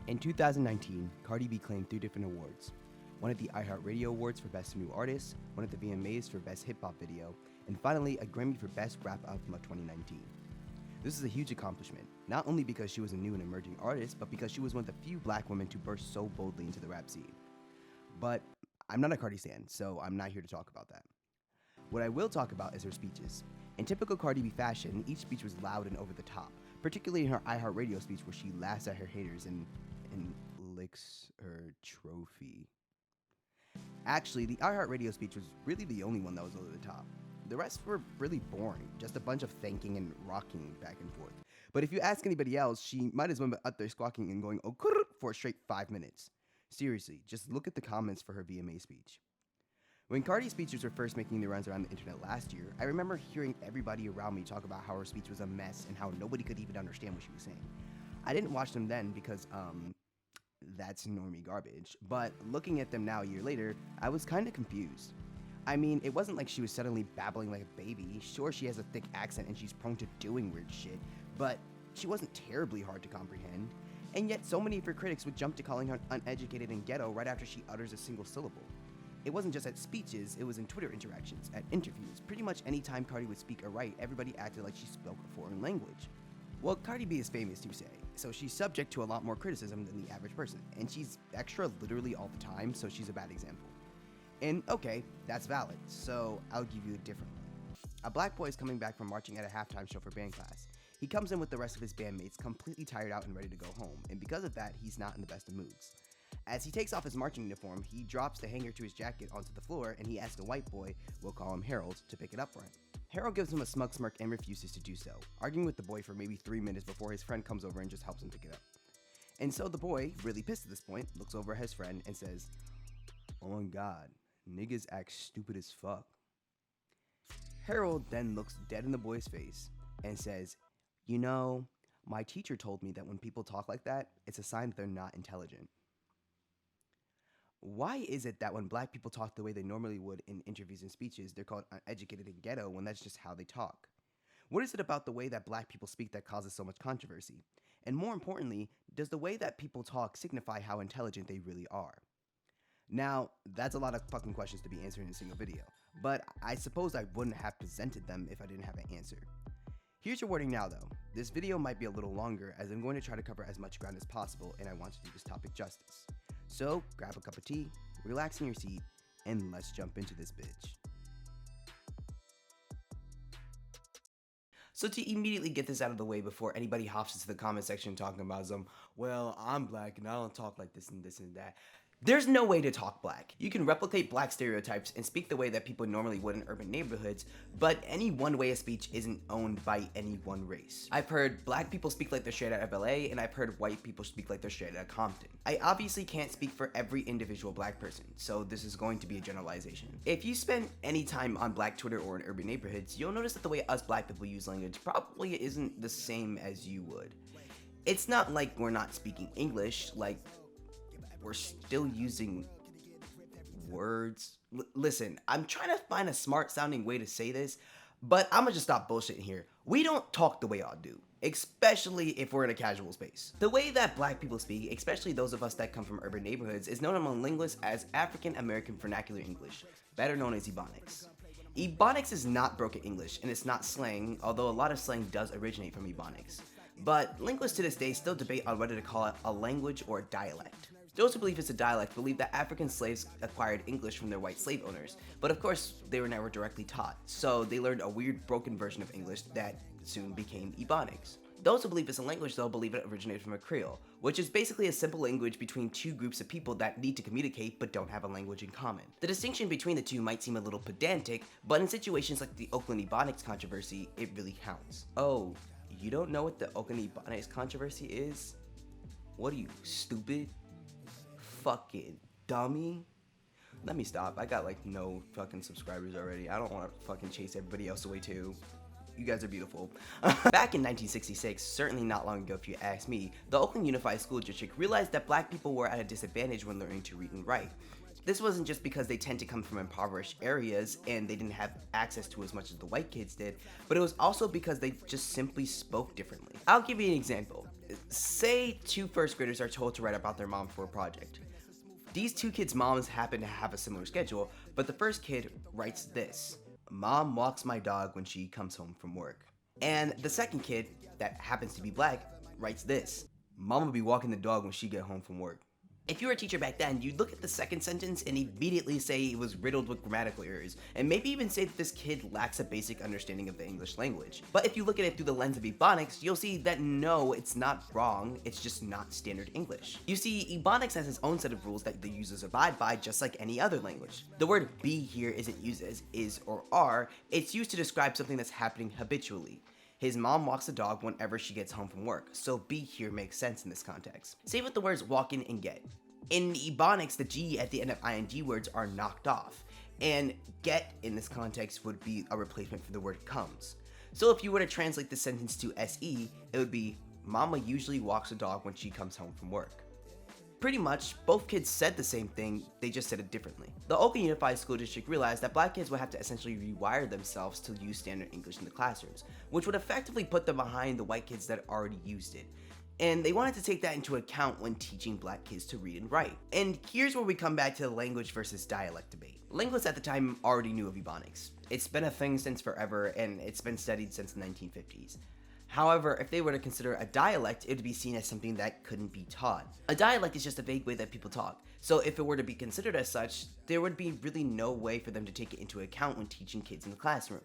In 2019, Cardi B claimed 3 different awards. One at the iHeartRadio Awards for Best New Artist, one at the VMAs for Best Hip Hop Video, and finally a Grammy for Best Rap Album of 2019. This is a huge accomplishment, not only because she was a new and emerging artist, but because she was one of the few black women to burst so boldly into the rap scene. But I'm not a Cardi stan, so I'm not here to talk about that. What I will talk about is her speeches. In typical Cardi B fashion, each speech was loud and over the top, particularly in her iHeartRadio speech where she laughs at her haters and licks her trophy. Actually, the iHeartRadio speech was really the only one that was over the top. The rest were really boring, just a bunch of thanking and rocking back and forth. But if you ask anybody else, she might as well be up there squawking and going "oh" for a straight 5 minutes. Seriously, just look at the comments for her VMA speech. When Cardi's speeches were first making the rounds around the internet last year, I remember hearing everybody around me talk about how her speech was a mess and how nobody could even understand what she was saying. I didn't watch them then because, that's normie garbage, but looking at them now a year later, I was kind of confused. I mean, it wasn't like she was suddenly babbling like a baby. Sure, she has a thick accent and she's prone to doing weird shit, but she wasn't terribly hard to comprehend. And yet so many of her critics would jump to calling her uneducated and ghetto right after she utters a single syllable. It wasn't just at speeches, it was in Twitter interactions, at interviews. Pretty much any time Cardi would speak or write, everybody acted like she spoke a foreign language. Well, Cardi B is famous to say, so she's subject to a lot more criticism than the average person, and she's extra literally all the time, so she's a bad example. And okay, that's valid, so I'll give you a different one. A black boy is coming back from marching at a halftime show for band class. He comes in with the rest of his bandmates completely tired out and ready to go home, and because of that, he's not in the best of moods. As he takes off his marching uniform, he drops the hanger to his jacket onto the floor, and he asks a white boy, we'll call him Harold, to pick it up for him. Harold gives him a smug smirk and refuses to do so, arguing with the boy for maybe 3 minutes before his friend comes over and just helps him pick it up. And so the boy, really pissed at this point, looks over at his friend and says, "Oh my god, niggas act stupid as fuck." Harold then looks dead in the boy's face and says, "You know, my teacher told me that when people talk like that, it's a sign that they're not intelligent." Why is it that when black people talk the way they normally would in interviews and speeches, they're called uneducated and ghetto when that's just how they talk? What is it about the way that black people speak that causes so much controversy? And more importantly, does the way that people talk signify how intelligent they really are? Now, that's a lot of fucking questions to be answered in a single video, but I suppose I wouldn't have presented them if I didn't have an answer. Here's your warning now though. This video might be a little longer as I'm going to try to cover as much ground as possible and I want to do this topic justice. So grab a cup of tea, relax in your seat, and let's jump into this bitch. So to immediately get this out of the way before anybody hops into the comment section talking about some, well, I'm black and I don't talk like this and this and that. There's no way to talk black. You can replicate black stereotypes and speak the way that people normally would in urban neighborhoods, but any one way of speech isn't owned by any one race. I've heard black people speak like they're straight out of LA, and I've heard white people speak like they're straight out of Compton. I obviously can't speak for every individual black person, so this is going to be a generalization. If you spend any time on black Twitter or in urban neighborhoods, you'll notice that the way us black people use language probably isn't the same as you would. It's not like we're not speaking English, like we're still using words. Listen, I'm trying to find a smart sounding way to say this, but I'm gonna just stop bullshitting here. We don't talk the way y'all do, especially if we're in a casual space. The way that black people speak, especially those of us that come from urban neighborhoods, is known among linguists as African American Vernacular English, better known as Ebonics. Ebonics is not broken English, and it's not slang, although a lot of slang does originate from Ebonics. But linguists to this day still debate on whether to call it a language or a dialect. Those who believe it's a dialect believe that African slaves acquired English from their white slave owners, but of course they were never directly taught, so they learned a weird broken version of English that soon became Ebonics. Those who believe it's a language though believe it originated from a Creole, which is basically a simple language between two groups of people that need to communicate but don't have a language in common. The distinction between the two might seem a little pedantic, but in situations like the Oakland Ebonics controversy, it really counts. Oh, you don't know what the Oakland Ebonics controversy is? What are you, stupid? Fucking dummy. Let me stop. I got like no fucking subscribers already. I don't want to fucking chase everybody else away too. You guys are beautiful. Back in 1966, certainly not long ago if you ask me, the Oakland Unified School District realized that black people were at a disadvantage when learning to read and write. This wasn't just because they tend to come from impoverished areas and they didn't have access to as much as the white kids did, but it was also because they just simply spoke differently. I'll give you an example. say two first graders are told to write about their mom for a project. These two kids' moms happen to have a similar schedule, but the first kid writes this: Mom walks my dog when she comes home from work. And the second kid, that happens to be black, writes this: Mom will be walking the dog when she get home from work. If you were a teacher back then, you'd look at the second sentence and immediately say it was riddled with grammatical errors, and maybe even say that this kid lacks a basic understanding of the English language. But if you look at it through the lens of Ebonics, you'll see that no, it's not wrong, it's just not standard English. You see, Ebonics has its own set of rules that the users abide by, just like any other language. The word be here isn't used as is or are, it's used to describe something that's happening habitually. His mom walks the dog whenever she gets home from work, so be here makes sense in this context. Same with the words walk in and get. In Ebonics, the G at the end of ing words are knocked off, and get in this context would be a replacement for the word comes. So if you were to translate the sentence to SE, it would be, Mama usually walks the dog when she comes home from work. Pretty much, both kids said the same thing, they just said it differently. The Oakland Unified School District realized that black kids would have to essentially rewire themselves to use standard English in the classrooms, which would effectively put them behind the white kids that already used it. And they wanted to take that into account when teaching black kids to read and write. And here's where we come back to the language versus dialect debate. Linguists at the time already knew of Ebonics. It's been a thing since forever, and it's been studied since the 1950s. However, if they were to consider a dialect, it would be seen as something that couldn't be taught. A dialect is just a vague way that people talk, so if it were to be considered as such, there would be really no way for them to take it into account when teaching kids in the classroom.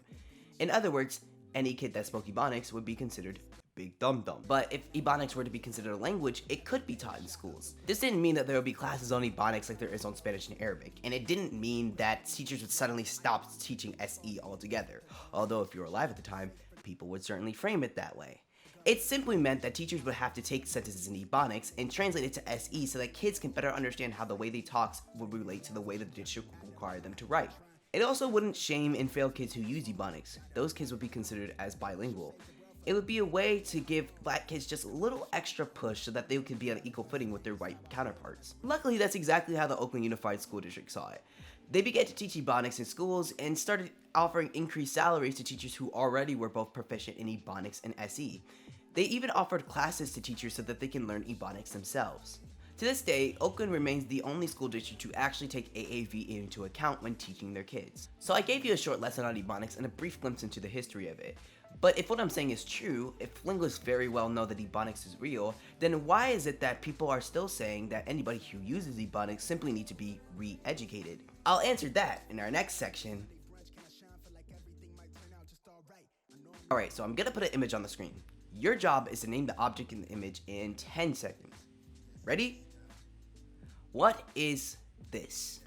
In other words, any kid that spoke Ebonics would be considered big dum-dum. But if Ebonics were to be considered a language, it could be taught in schools. This didn't mean that there would be classes on Ebonics like there is on Spanish and Arabic, and it didn't mean that teachers would suddenly stop teaching SE altogether, although if you were alive at the time, people would certainly frame it that way. It simply meant that teachers would have to take sentences in Ebonics and translate it to SE so that kids can better understand how the way they talk would relate to the way that the district would require them to write. It also wouldn't shame and fail kids who use Ebonics. Those kids would be considered as bilingual. It would be a way to give black kids just a little extra push so that they could be on equal footing with their white counterparts. Luckily, that's exactly how the Oakland Unified School District saw it. They began to teach Ebonics in schools and started offering increased salaries to teachers who already were both proficient in Ebonics and SE. They even offered classes to teachers so that they can learn Ebonics themselves. To this day, Oakland remains the only school district to actually take AAV into account when teaching their kids. So I gave you a short lesson on Ebonics and a brief glimpse into the history of it. But if what I'm saying is true, if linguists very well know that Ebonics is real, then why is it that people are still saying that anybody who uses Ebonics simply need to be re-educated? I'll answer that in our next section. Alright, so I'm gonna put an image on the screen. Your job is to name the object in the image in 10 seconds. Ready? What is this?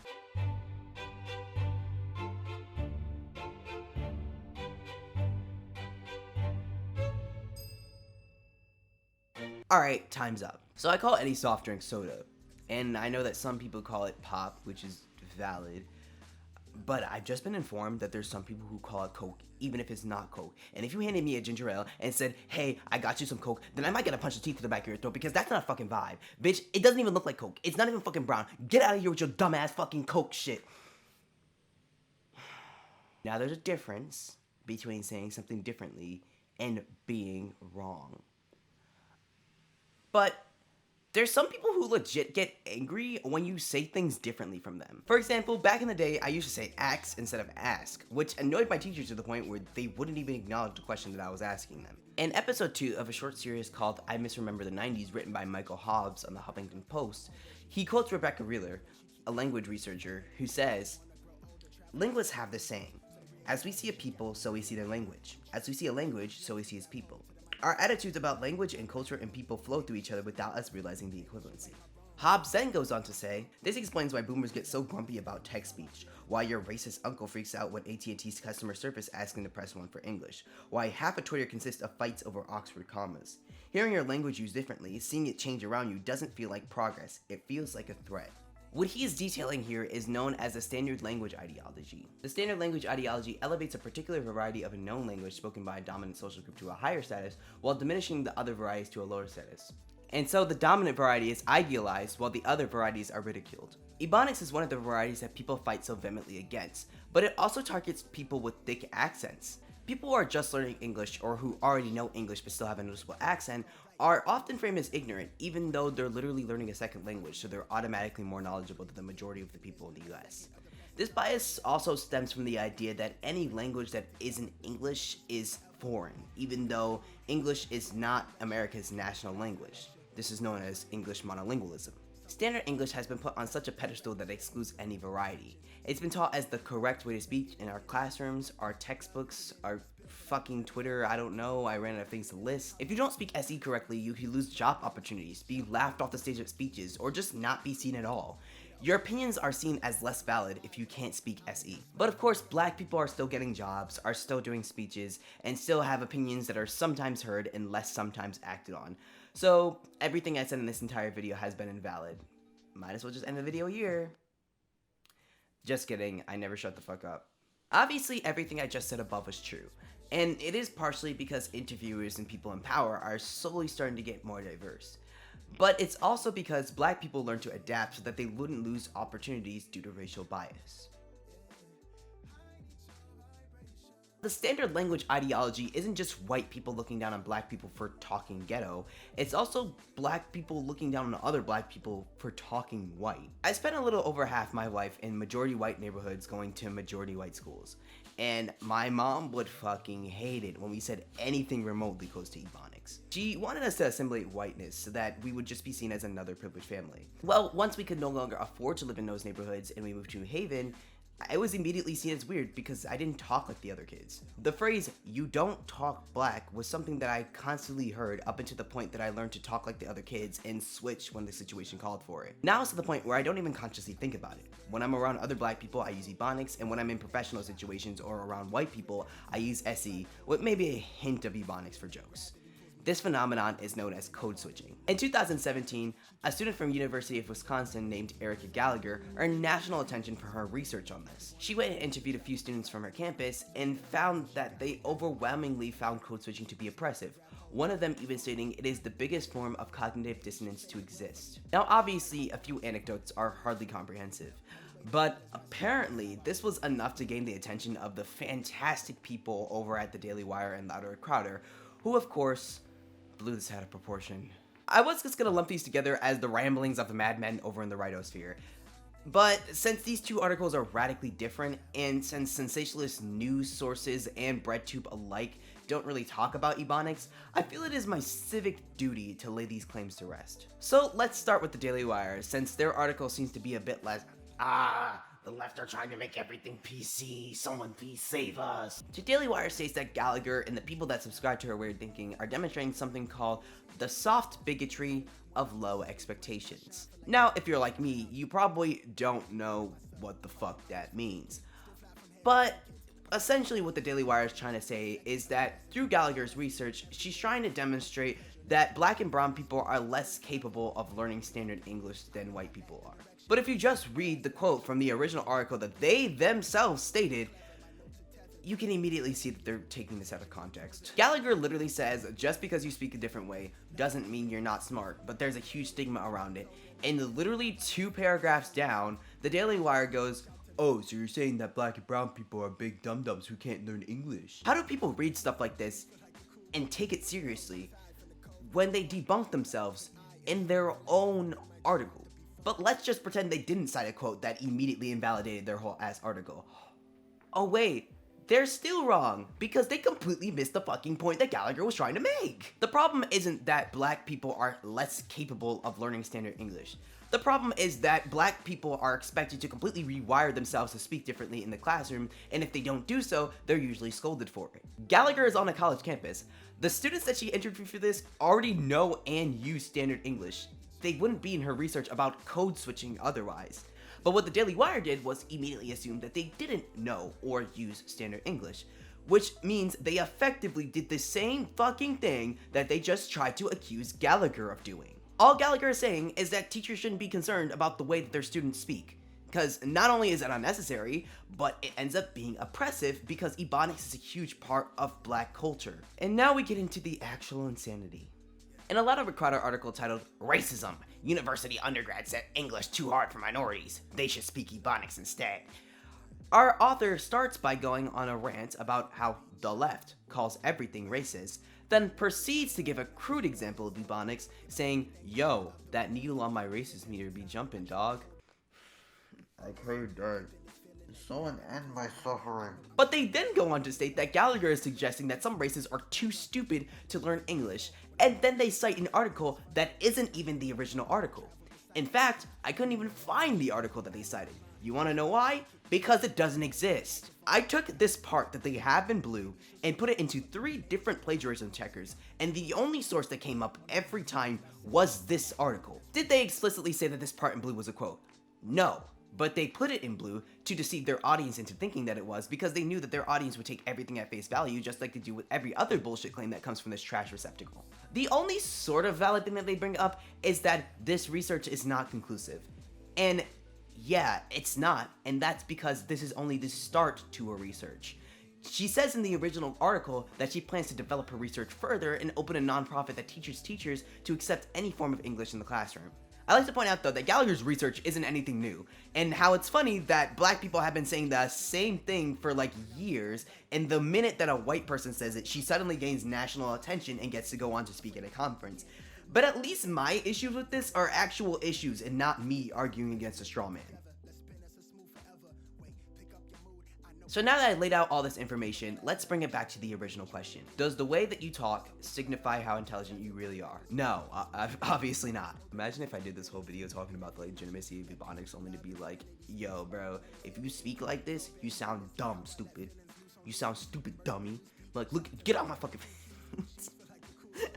Alright, time's up. So I call any soft drink soda, and I know that some people call it pop, which is valid, but I've just been informed that there's some people who call it Coke, even if it's not Coke. And if you handed me a ginger ale and said, hey, I got you some Coke, then I might get a punch of teeth to the back of your throat, because that's not a fucking vibe. Bitch, it doesn't even look like Coke. It's not even fucking brown. Get out of here with your dumbass fucking Coke shit. Now there's a difference between saying something differently and being wrong. But there's some people who legit get angry when you say things differently from them. For example, back in the day, I used to say ax instead of ask, which annoyed my teachers to the point where they wouldn't even acknowledge the question that I was asking them. In episode 2 of a short series called I Misremember the 90s, written by Michael Hobbs on the Huffington Post, he quotes Rebecca Reeler, a language researcher, who says, linguists have this saying, as we see a people, so we see their language. As we see a language, so we see its people. Our attitudes about language and culture and people flow through each other without us realizing the equivalency. Hobbs then goes on to say, this explains why boomers get so grumpy about text speech, why your racist uncle freaks out when AT&T's customer service asks him to press 1 for English, why half of Twitter consists of fights over Oxford commas. Hearing your language used differently, seeing it change around you doesn't feel like progress, it feels like a threat. What he is detailing here is known as the standard language ideology. The standard language ideology elevates a particular variety of a known language spoken by a dominant social group to a higher status, while diminishing the other varieties to a lower status. And so the dominant variety is idealized, while the other varieties are ridiculed. Ebonics is one of the varieties that people fight so vehemently against, but it also targets people with thick accents. People who are just learning English or who already know English but still have a noticeable accent are often framed as ignorant, even though they're literally learning a second language, so they're automatically more knowledgeable than the majority of the people in the US. This bias also stems from the idea that any language that isn't English is foreign, even though English is not America's national language. This is known as English monolingualism. Standard English has been put on such a pedestal that it excludes any variety. It's been taught as the correct way to speak in our classrooms, our textbooks, our fucking Twitter, I don't know, I ran out of things to list. If you don't speak SE correctly, you can lose job opportunities, be laughed off the stage at speeches, or just not be seen at all. Your opinions are seen as less valid if you can't speak SE. But of course, black people are still getting jobs, are still doing speeches, and still have opinions that are sometimes heard and less sometimes acted on. So everything I said in this entire video has been invalid. Might as well just end the video here. Just kidding, I never shut the fuck up. Obviously, everything I just said above was true. And it is partially because interviewers and people in power are slowly starting to get more diverse. But it's also because black people learn to adapt so that they wouldn't lose opportunities due to racial bias. The standard language ideology isn't just white people looking down on black people for talking ghetto, it's also black people looking down on other black people for talking white. I spent a little over half my life in majority white neighborhoods going to majority white schools, and my mom would fucking hate it when we said anything remotely close to Ebonics. She wanted us to assimilate whiteness so that we would just be seen as another privileged family. Well, once we could no longer afford to live in those neighborhoods and we moved to New Haven, I was immediately seen as weird because I didn't talk like the other kids. The phrase, "you don't talk black," was something that I constantly heard up until the point that I learned to talk like the other kids and switch when the situation called for it. Now it's to the point where I don't even consciously think about it. When I'm around other black people, I use Ebonics, and when I'm in professional situations or around white people, I use SE with maybe a hint of Ebonics for jokes. This phenomenon is known as code switching. In 2017, a student from University of Wisconsin named Erica Gallagher earned national attention for her research on this. She went and interviewed a few students from her campus and found that they overwhelmingly found code switching to be oppressive, one of them even stating it is the biggest form of cognitive dissonance to exist. Now obviously, a few anecdotes are hardly comprehensive, but apparently this was enough to gain the attention of the fantastic people over at the Daily Wire and Louder Crowder, who of course blew this out of proportion. I was just gonna lump these together as the ramblings of the madmen over in the rightosphere. But since these two articles are radically different, and since sensationalist news sources and BreadTube alike don't really talk about Ebonics, I feel it is my civic duty to lay these claims to rest. So let's start with the Daily Wire, since their article seems to be a bit less, the left are trying to make everything PC, someone please save us. The Daily Wire states that Gallagher and the people that subscribe to her weird thinking are demonstrating something called the soft bigotry of low expectations. Now, if you're like me, you probably don't know what the fuck that means. But essentially what the Daily Wire is trying to say is that through Gallagher's research, she's trying to demonstrate that black and brown people are less capable of learning standard English than white people are. But if you just read the quote from the original article that they themselves stated, you can immediately see that they're taking this out of context. Gallagher literally says, just because you speak a different way doesn't mean you're not smart, but there's a huge stigma around it. And literally 2 paragraphs down, the Daily Wire goes, "Oh, so you're saying that black and brown people are big dum-dums who can't learn English?" How do people read stuff like this and take it seriously when they debunk themselves in their own article? But let's just pretend they didn't cite a quote that immediately invalidated their whole ass article. Oh wait, they're still wrong, because they completely missed the fucking point that Gallagher was trying to make. The problem isn't that black people are less capable of learning standard English. The problem is that black people are expected to completely rewire themselves to speak differently in the classroom, and if they don't do so, they're usually scolded for it. Gallagher is on a college campus. The students that she interviewed for this already know and use standard English. They wouldn't be in her research about code switching otherwise. But what the Daily Wire did was immediately assume that they didn't know or use standard English, which means they effectively did the same fucking thing that they just tried to accuse Gallagher of doing. All Gallagher is saying is that teachers shouldn't be concerned about the way that their students speak, because not only is it unnecessary, but it ends up being oppressive because Ebonics is a huge part of black culture. And now we get into the actual insanity. In a Louder Crowder article titled "Racism, University Undergrads Said English Too Hard for Minorities, They Should Speak Ebonics Instead," Our author starts by going on a rant about how the left calls everything racist, then proceeds to give a crude example of Ebonics, saying, "Yo, that needle on my racist meter be jumping, dog." I crave dirt. Someone end my suffering. But they then go on to state that Gallagher is suggesting that some races are too stupid to learn English, and then they cite an article that isn't even the original article. In fact, I couldn't even find the article that they cited. You wanna know why? Because it doesn't exist. I took this part that they have in blue and put it into 3 different plagiarism checkers, and the only source that came up every time was this article. Did they explicitly say that this part in blue was a quote? No. But they put it in blue to deceive their audience into thinking that it was, because they knew that their audience would take everything at face value, just like they do with every other bullshit claim that comes from this trash receptacle. The only sort of valid thing that they bring up is that this research is not conclusive. And yeah, it's not, and that's because this is only the start to her research. She says in the original article that she plans to develop her research further and open a nonprofit that teaches teachers to accept any form of English in the classroom. I like to point out though that Gallagher's research isn't anything new, and how it's funny that black people have been saying the same thing for like years, and the minute that a white person says it, she suddenly gains national attention and gets to go on to speak at a conference. But at least my issues with this are actual issues and not me arguing against a straw man. So now that I laid out all this information, let's bring it back to the original question. Does the way that you talk signify how intelligent you really are? No, obviously not. Imagine if I did this whole video talking about the legitimacy of Ebonics only to be like, yo bro, if you speak like this, you sound dumb, stupid. You sound stupid, dummy. Like, look, get out my fucking face.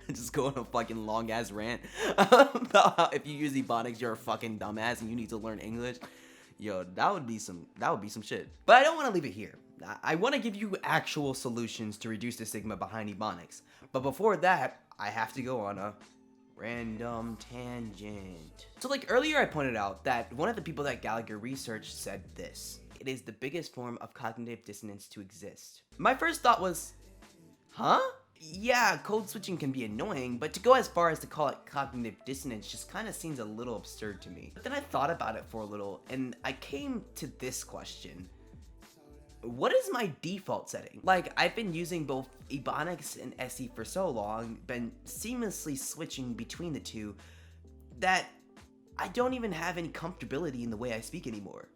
Just go on a fucking long ass rant about how if you use Ebonics, you're a fucking dumbass and you need to learn English. Yo, that would be some shit. But I don't want to leave it here. I want to give you actual solutions to reduce the stigma behind Ebonics. But before that, I have to go on a random tangent. So like earlier I pointed out that one of the people that Gallagher researched said this: "It is the biggest form of cognitive dissonance to exist." My first thought was, huh? Yeah, code switching can be annoying, but to go as far as to call it cognitive dissonance just kind of seems a little absurd to me. But then I thought about it for a little, and I came to this question. What is my default setting? Like, I've been using both Ebonics and SE for so long, been seamlessly switching between the two, that I don't even have any comfortability in the way I speak anymore.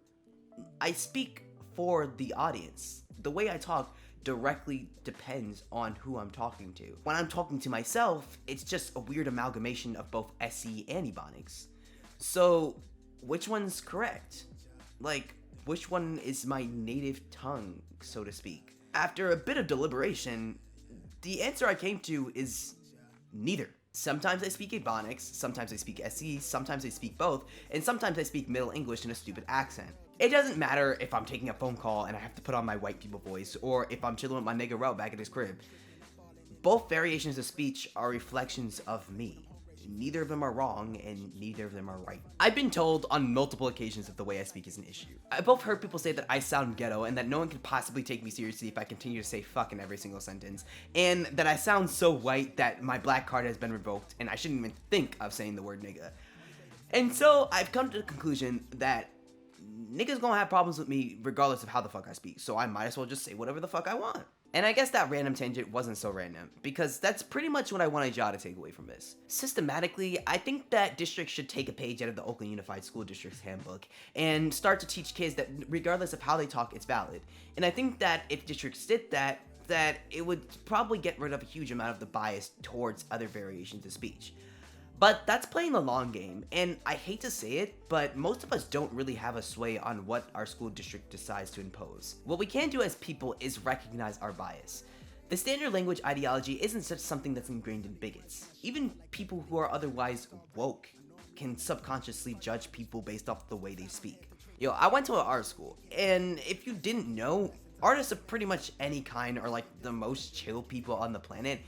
I speak for the audience. The way I talk directly depends on who I'm talking to. When I'm talking to myself, it's just a weird amalgamation of both SE and Ebonics. So, which one's correct? Like, which one is my native tongue, so to speak? After a bit of deliberation, the answer I came to is neither. Sometimes I speak Ebonics, sometimes I speak SE, sometimes I speak both, and sometimes I speak Middle English in a stupid accent. It doesn't matter if I'm taking a phone call and I have to put on my white people voice, or if I'm chilling with my nigga Route back at his crib. Both variations of speech are reflections of me. Neither of them are wrong, and neither of them are right. I've been told on multiple occasions that the way I speak is an issue. I've both heard people say that I sound ghetto, and that no one can possibly take me seriously if I continue to say fuck in every single sentence, and that I sound so white that my black card has been revoked, and I shouldn't even think of saying the word nigga. And so I've come to the conclusion that niggas gonna have problems with me regardless of how the fuck I speak, so I might as well just say whatever the fuck I want. And I guess that random tangent wasn't so random, because that's pretty much what I wanted y'all to take away from this. Systematically, I think that districts should take a page out of the Oakland Unified School District's handbook and start to teach kids that regardless of how they talk, it's valid. And I think that if districts did that it would probably get rid of a huge amount of the bias towards other variations of speech. But that's playing the long game, and I hate to say it, but most of us don't really have a sway on what our school district decides to impose. What we can do as people is recognize our bias. The standard language ideology isn't such something that's ingrained in bigots. Even people who are otherwise woke can subconsciously judge people based off the way they speak. Yo, I went to an art school, and if you didn't know, artists of pretty much any kind are like the most chill people on the planet.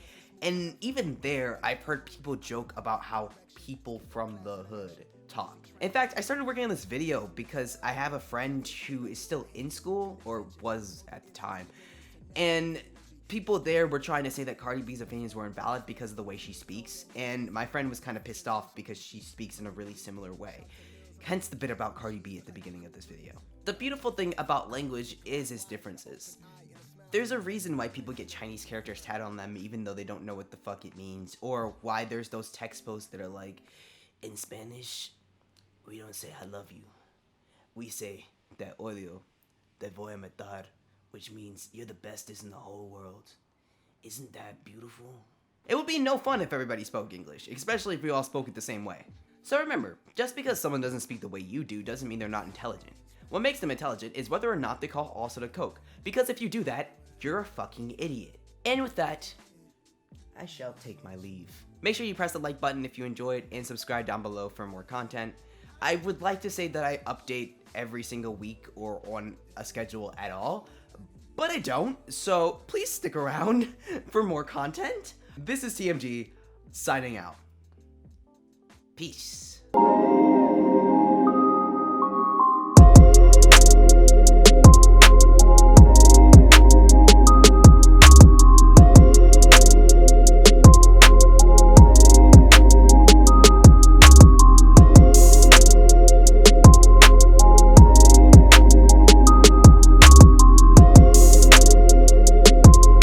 And even there, I've heard people joke about how people from the hood talk. In fact, I started working on this video because I have a friend who is still in school, or was at the time, and people there were trying to say that Cardi B's opinions were invalid because of the way she speaks, and my friend was kind of pissed off because she speaks in a really similar way. Hence the bit about Cardi B at the beginning of this video. The beautiful thing about language is its differences. There's a reason why people get Chinese characters tatted on them even though they don't know what the fuck it means, or why there's those text posts that are like, in Spanish, we don't say I love you. We say te odio, te voy a matar, which means you're the bestest in the whole world. Isn't that beautiful? It would be no fun if everybody spoke English, especially if we all spoke it the same way. So remember, just because someone doesn't speak the way you do doesn't mean they're not intelligent. What makes them intelligent is whether or not they call all soda Coke, because if you do that, you're a fucking idiot. And with that, I shall take my leave. Make sure you press the like button if you enjoyed and subscribe down below for more content. I would like to say that I update every single week or on a schedule at all, but I don't, so please stick around for more content. This is TMG, signing out. Peace.